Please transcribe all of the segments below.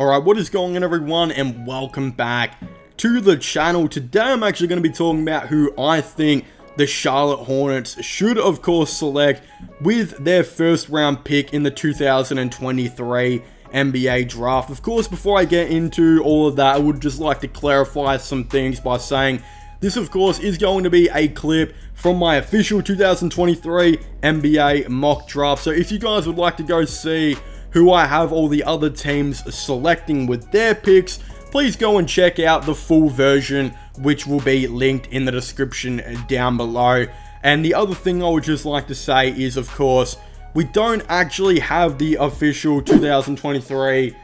Alright, what is going on everyone, and welcome back to the channel. Today I'm actually going to be talking about who I think the Charlotte Hornets should of course select with their first round pick in the 2023 NBA draft. Of course, before I get into all of that, I would just like to clarify some things by saying this of course is going to be a clip from my official 2023 NBA mock draft. So if you guys would like to go see who I have all the other teams selecting with their picks, please go and check out the full version, which will be linked in the description down below. And the other thing I would just like to say is, of course, we don't actually have the official 2023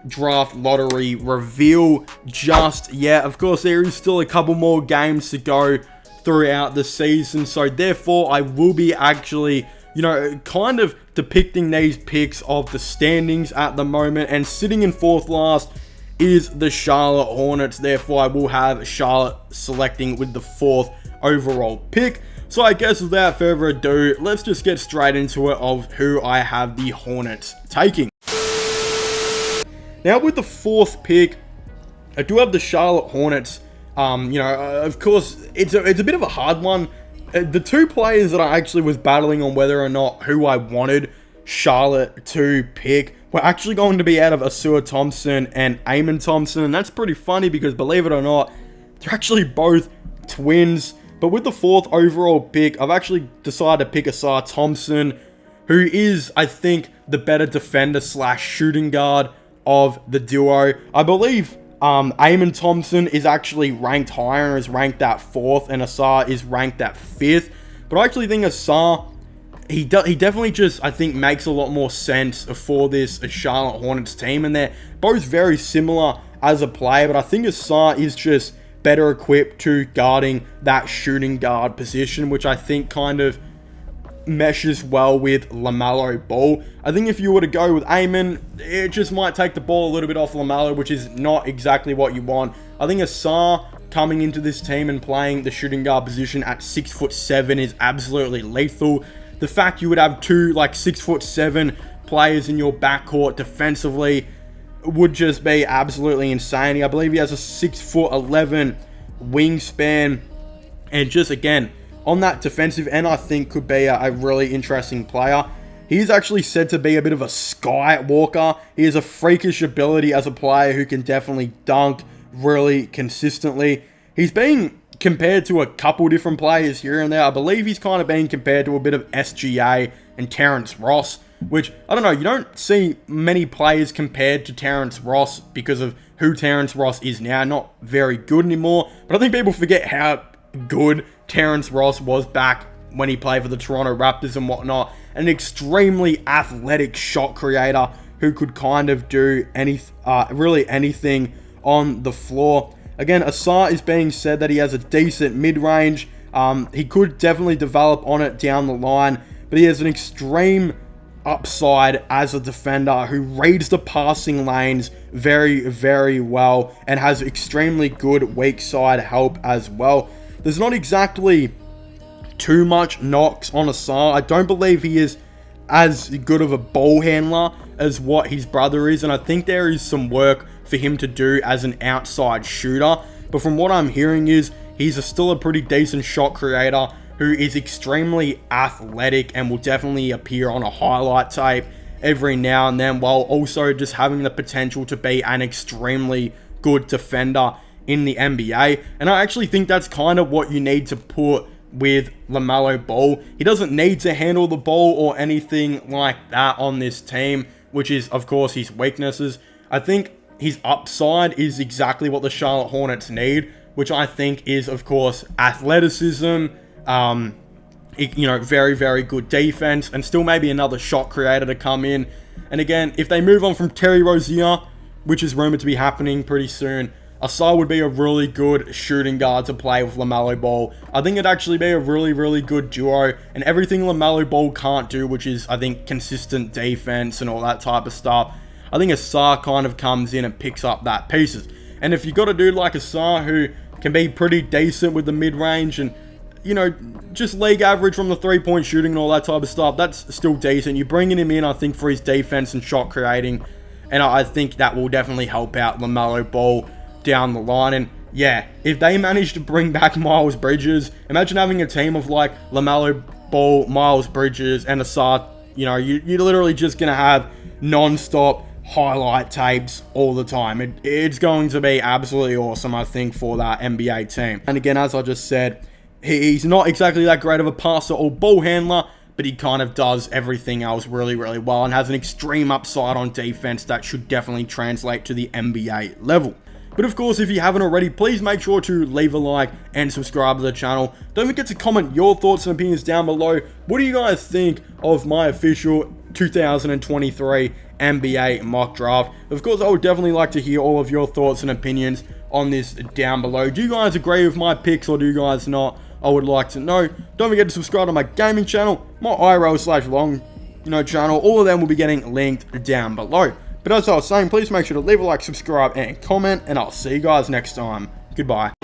draft lottery reveal just yet. Of course, there is still a couple more games to go throughout the season, so therefore I will be actually, kind of depicting these picks of the standings at the moment, and sitting in fourth last is the Charlotte Hornets. Therefore, I will have Charlotte selecting with the fourth overall pick. So I guess without further ado, let's just get straight into it of who I have the Hornets taking. Now with the fourth pick, I do have the Charlotte Hornets. Of course, it's a bit of a hard one. The two players that I actually was battling on whether or not who I wanted Charlotte to pick were actually going to be out of Ausar Thompson and Thompson. And that's pretty funny because, believe it or not, they're actually both twins. But with the fourth overall pick, I've actually decided to pick Ausar Thompson, who is, I think, the better defender slash shooting guard of the duo. I believe Thompson is actually ranked higher and is ranked at 4th, and Ausar is ranked at 5th. But I actually think Ausar, he definitely just, I think, makes a lot more sense for this Charlotte Hornets team. And they're both very similar as a player, but I think Ausar is just better equipped to guarding that shooting guard position, which I think kind of meshes well with LaMelo Ball. I think if you were to go with it just might take the ball a little bit off LaMelo, which is not exactly what you want. I think Ausar coming into this team and playing the shooting guard position at 6'7" is absolutely lethal. The fact you would have two 6'7" players in your backcourt defensively would just be absolutely insane. I believe he has a 6'11" wingspan, and just again, on that defensive end, I think could be a really interesting player. He's actually said to be a bit of a skywalker. He has a freakish ability as a player who can definitely dunk really consistently. He's being compared to a couple different players here and there. I believe he's kind of being compared to a bit of SGA and Terrence Ross, which, I don't know, you don't see many players compared to Terrence Ross because of who Terrence Ross is now. Not very good anymore, but I think people forget how good Terrence Ross was back when he played for the Toronto Raptors and whatnot. An extremely athletic shot creator who could kind of do really anything on the floor. Again, Ausar is being said that he has a decent mid-range. He could definitely develop on it down the line, but he has an extreme upside as a defender who reads the passing lanes very, very well and has extremely good weak side help as well. There's not exactly too much knocks on Ausar. I don't believe he is as good of a ball handler as what his brother is, and I think there is some work for him to do as an outside shooter. But from what I'm hearing is he's still a pretty decent shot creator who is extremely athletic and will definitely appear on a highlight tape every now and then, while also just having the potential to be an extremely good defender in the NBA. And I actually think that's kind of what you need to put with LaMelo Ball. He doesn't need to handle the ball or anything like that on this team, which is of course his weaknesses. I think his upside is exactly what the Charlotte Hornets need, which I think is of course athleticism, very, very good defense, and still maybe another shot creator to come in. And again, if they move on from Terry Rozier, which is rumored to be happening pretty soon, Ausar would be a really good shooting guard to play with LaMelo Ball. I think it'd actually be a really, really good duo, and everything LaMelo Ball can't do, which is, I think, consistent defense and all that type of stuff, I think Ausar kind of comes in and picks up that pieces. And if you got a dude like Ausar who can be pretty decent with the mid-range and, just league average from the three-point shooting and all that type of stuff, that's still decent. You're bringing him in, I think, for his defense and shot creating, and I think that will definitely help out LaMelo Ball down the line. And yeah, if they manage to bring back Miles Bridges, imagine having a team of like LaMelo Ball, Miles Bridges, and Ausar. You know, you're literally just going to have non-stop highlight tapes all the time. It's going to be absolutely awesome, I think, for that NBA team. And again, as I just said, he's not exactly that great of a passer or ball handler, but he kind of does everything else really, really well and has an extreme upside on defense that should definitely translate to the NBA level. But of course, if you haven't already, please make sure to leave a like and subscribe to the channel. Don't forget to comment your thoughts and opinions down below. What do you guys think of my official 2023 NBA mock draft? Of course, I would definitely like to hear all of your thoughts and opinions on this down below. Do you guys agree with my picks or do you guys not? I would like to know. Don't forget to subscribe to my gaming channel, my IRL/long, channel. All of them will be getting linked down below. But as I was saying, please make sure to leave a like, subscribe, and comment, and I'll see you guys next time. Goodbye.